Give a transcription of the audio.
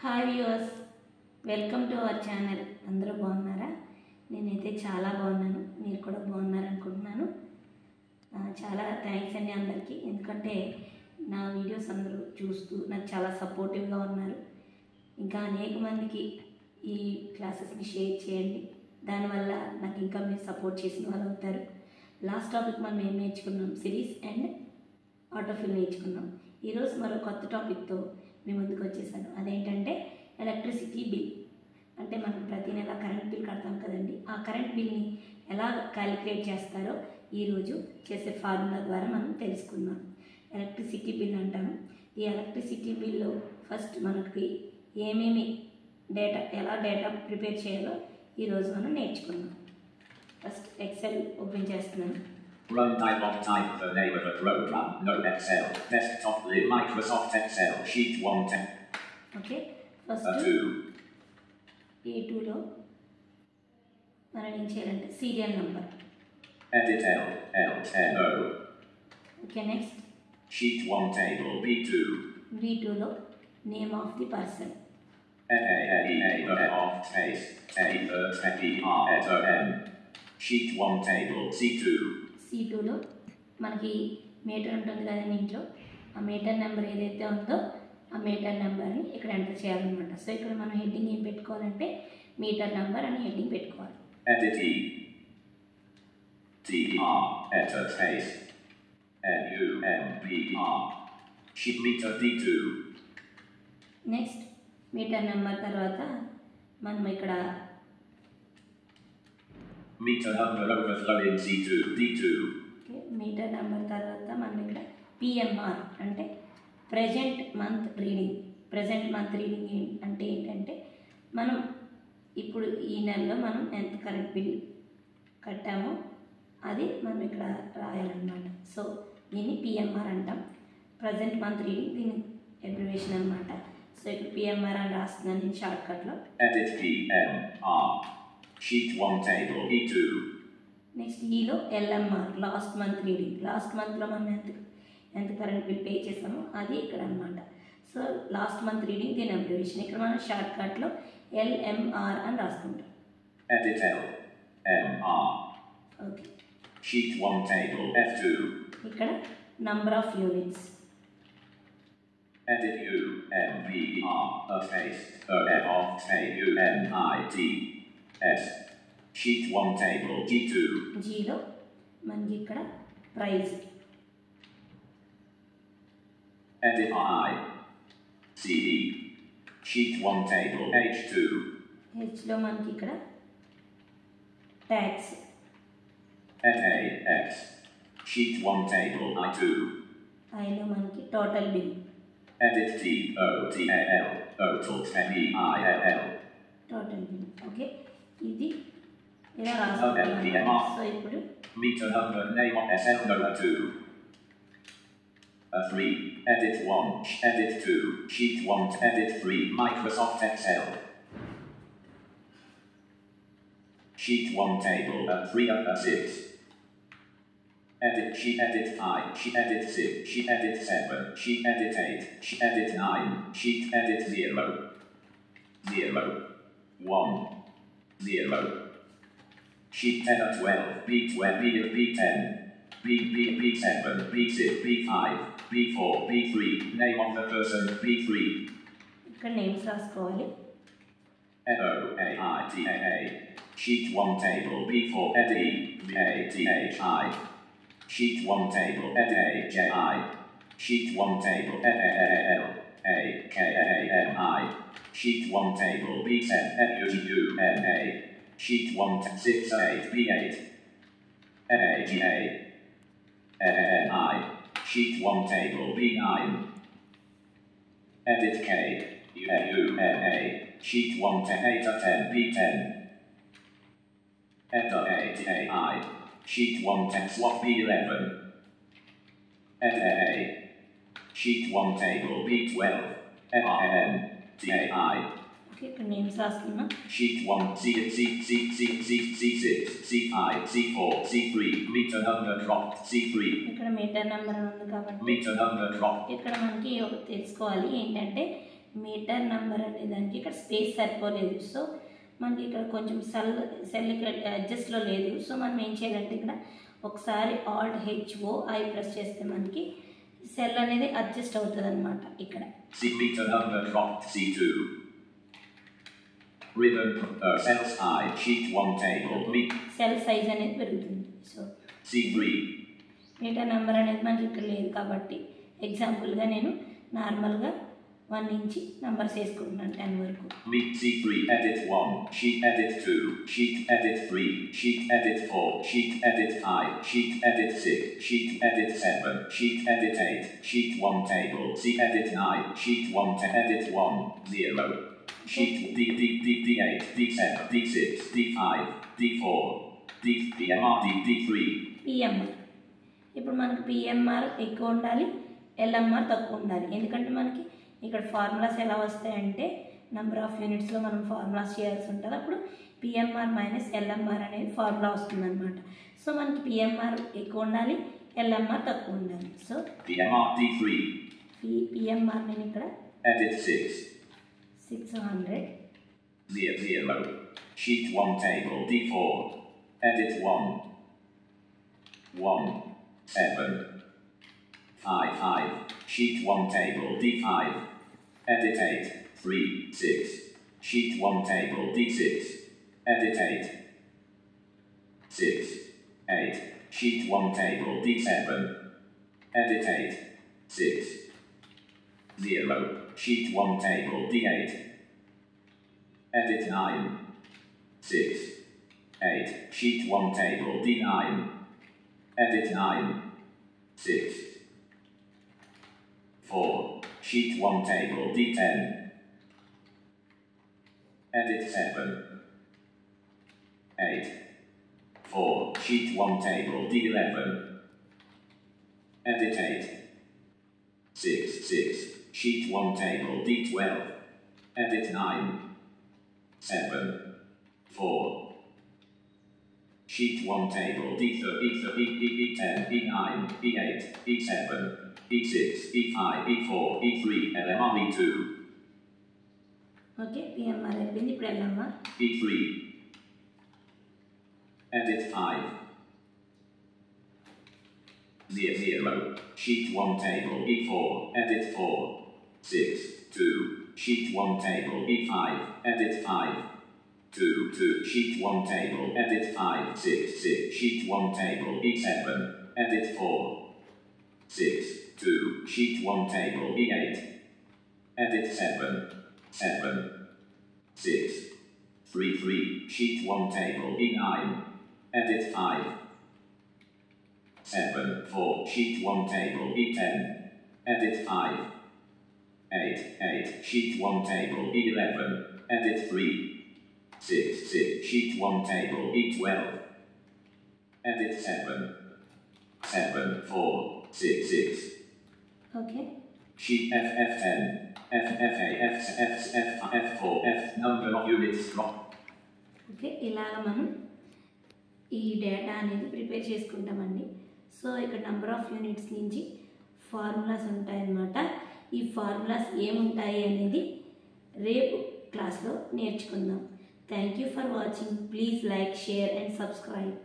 Hi viewers, welcome to our channel. అందరూ బాగున్నారా? నేనైతే చాలా బాగున్నాను. మీరు కూడా బాగున్నారనుకుంటున్నాను. చాలా థ్యాంక్స్ అండి అందరికీ. ఎందుకంటే నా వీడియోస్ అందరూ చూస్తూ నాకు చాలా సపోర్టివ్గా ఉన్నారు. ఇంకా అనేక మందికి ఈ క్లాసెస్ని షేర్ చేయండి. దానివల్ల నాకు ఇంకా మీరు సపోర్ట్ చేసిన వాళ్ళు అవుతారు. లాస్ట్ టాపిక్ మనం ఏం నేర్చుకున్నాం? సిరీస్ అండ్ ఆటోఫిల్ నేర్చుకున్నాం. ఈరోజు మరో కొత్త టాపిక్తో మీ ముందుకు వచ్చేసాను. అదేంటంటే ఎలక్ట్రిసిటీ బిల్. అంటే మనం ప్రతి నెల కరెంట్ బిల్ కడతాం కదండి. ఆ కరెంట్ బిల్ని ఎలా క్యాలిక్యులేట్ చేస్తారో ఈరోజు చేసే ఫార్ములా ద్వారా మనం తెలుసుకుందాం. ఎలక్ట్రిసిటీ బిల్ అంటాము. ఈ ఎలక్ట్రిసిటీ బిల్లో ఫస్ట్ మనకి ఏమేమి ఎలా డేటా ప్రిపేర్ చేయాలో ఈరోజు మనం నేర్చుకుందాం. ఫస్ట్ ఎక్సెల్ ఓపెన్ చేస్తున్నాను. Run dialog, type the name of a program. No Excel. Desktop lib. Microsoft Excel. Sheet 110. Okay, first A2లో మనం ఏం చేయాలంటే serial number. Edit L. L10O. Okay, next Sheet 1 table. B2. B2లో name of the person. of space. A-E-R-S-O-N. Sheet 1 table. C2. C2లో మనకి meter ఉంటుంది కదండి ఇంట్లో. ఆ మీటర్ నెంబర్ ఏదైతే ఉందో ఆ మీటర్ నెంబర్ని ఇక్కడ ఎంటర్ చేయాలన్నమాట. సో ఇక్కడ మనం హెడ్డింగ్ ఏం పెట్టుకోవాలంటే మీటర్ నెంబర్ అని హెడ్డింగ్ పెట్టుకోవాలి. Edit E. T-R. Enter space. N-U-M-B-R. Sheet meter D2. Next metre number తర్వాత మనం ఇక్కడ Meter number overflow in C2. D2. Okay, metre number తర్వాత మనం ఇక్కడ పిఎంఆర్ అంటే present month reading. Present month reading అంటే ఏంటంటే మనం ఇప్పుడు ఈ నెలలో మనం ఎంత కరెంట్ బిల్ కట్టామో అది మనం ఇక్కడ రాయాలన్నమాట. సో దీన్ని పిఎంఆర్ అంటాం. ప్రజెంట్ మంత్ రీడింగ్ దీని అబ్రివేషన్ అనమాట. సో ఇక్కడ పిఎంఆర్ అని రాస్తున్నాను నేను షార్ట్కట్లో. Edit PMR. Sheet 1 table. E2. Next ఈలో LMR last month reading. Last మంత్లో మనం ఎంత కరెంట్ బిల్ పే చేసామో అది ఇక్కడ అనమాట. సో లాస్ట్ మంత్ రీడింగ్ దీని అబ్రివేషన్. ఇక్కడ మనం షార్ట్కట్లో ఎల్ఎంఆర్ అని రాసుకుంటాం. Edit L. MR. Okay, Sheet 1 table. F2. ఇక్కడ number of units. Edit U. M-B-R. A space. O-F of space. U-N-I-T. S. Sheet 1 table. G2. జీలో మనకి ఇక్కడ prize. Edit I. C-E. Sheet 1 table. H2. హెచ్లో మనకి ఇక్కడ tax. F-A-X. Sheet 1 table. I2. ఐలో మనకి total bill. Edit T-O-T-A-L. Total. M-E-I-L-L. Total bill. Okay, ఇది ఇలా రాసుకుంటాం. సో ఇప్పుడు Meter number name of SL number 2. 3. Edit 1. Edit 2. Sheet 1. Edit 3. Microsoft Excel. Sheet 1 table. 3 6. Edit. Sheet edit 5. Sheet edit 6. Sheet edit 7. Sheet edit 8. Sheet edit 9. Sheet edit 0. 0. 1. 0. Sheet 10 or 12, B12, B10, B7, B6, B5, B4, B3, name of the person, B3. ఇక్కడ names రాసుకోవాలి. N-O-A-I-T-A-A. Sheet 1 table, B4, Eddie, A-T-H-I. Sheet 1 table, Ed-A-J-I. Sheet 1 table, N-A-L, A-K-A-M-I. Sheet 1 table, B7, N-U-G-U-N-A. Sheet 1 6 8 B8. N-A-G-A. N-I. Sheet 1 table B9. Edit K. U-N-A. Sheet 1 10 8 of 10 B10. Enter A-T-A-I. Sheet 1 10 swap B11. N-A. Sheet 1 table B12. N-I-N-T-A-I. Okay, ఇక్కడ names రాసుకున్నాం. Sheet 1, C6, C5, C4, C3, meter number dropped, C3. ఇక్కడ metre number ఉంది కాబట్టి Meter number dropped. ఇక్కడ మనకి ఒకటి తెలుసుకోవాలి ఏంటంటే మీటర్ నెంబర్ అనే దానికి ఇక్కడ స్పేస్ సరిపోలేదు. సో మనకి ఇక్కడ కొంచెం సెల్ ఇక్కడ అడ్జస్ట్లో లేదు. సో మనం ఏం చేయాలంటే ఇక్కడ ఒకసారి Alt HOI ప్రెస్ చేస్తే మనకి సెల్ అనేది అడ్జస్ట్ అవుతుంది అనమాట. ఇక్కడ meter number dropped C2. Ribbon cell size sheet 1 table. Cell size అనేది పెరుగుతుంది. So C3. మీటర్ నెంబర్ అనేది మనకి ఇక్కడ లేదు కాబట్టి ఎగ్జాంపుల్గా నేను నార్మల్గా 1 నుంచి నెంబర్స్ వేసుకుంటున్నాను 10 వరకు. C3 edit 1, sheet edit 2, sheet edit 3, sheet edit 4, sheet edit 5, sheet edit 6, sheet edit 7, sheet edit 8, sheet 1 table, C edit 9, sheet 1 edit 1, 0, sheet D8, D7, D6, D5, D4, PMR, D3. PMR ఇప్పుడు మనకి PMR ఎక్కువ ఉండాలి, LMR తక్కువ ఉండాలి. ఎందుకంటే మనకి ఇక్కడ formulas ఎలా వస్తాయంటే నెంబర్ ఆఫ్ యూనిట్స్లో మనం ఫార్ములాస్ చేయాల్సి ఉంటుంది. అప్పుడు PMR మైనస్ LMR అనేది ఫార్ములా వస్తుందన్నమాట. సో మనకి PMR ఎక్కువ ఉండాలి, LMR తక్కువ ఉండాలి. So PMR D3. PMR నేను ఇక్కడ edit 600 0, sheet 1 table D4, edit 1, 7, 5, sheet 1 table D5, edit 8, 3, 6, sheet 1 table D6, edit 8, 6, 8, sheet 1 table D7, edit 8, 6, 0, sheet 1 table D8, edit 9, 6, 8, sheet 1 table D9, edit 9, 6, 4, sheet 1 table D10, edit 7, 8, 4, sheet 1 table D11, edit 8, 6, sheet 1 table D12, edit 9, 7, 4, sheet 1 table D10, E9, E8, E7, E6, E5, E4, E3, LMR, E2. Okay, PMR అయిపోయింది. ఇప్పుడు LMR E3, edit 5, 0, sheet 1 table E4, edit 4, 6, 2, sheet 1 table E5, edit 5, 2, sheet 1 table, edit 5, 6, sheet 1 table E7, edit 4, 6, 2, sheet 1 table E8, edit 7, 6, 3, sheet 1 table E9, edit 5, 7, 4, sheet 1 table E10, edit 5, 8, sheet 1 table E11, edit 3, 6, sheet 1 table E12, edit 7, 4, 6. Okay, Sheet F10, FFA, F4, F number of units drop. Okay, ఇలాగ మనం ఈ data అనేది prepare చేసుకుంటామండి. So ఇక్కడ number of units నుంచి formulas ఉంటాయన్నమాట. ఈ formulas ఏముంటాయి అనేది రేపు క్లాస్లో నేర్చుకుందాం. Thank you for watching. Please like, share and subscribe.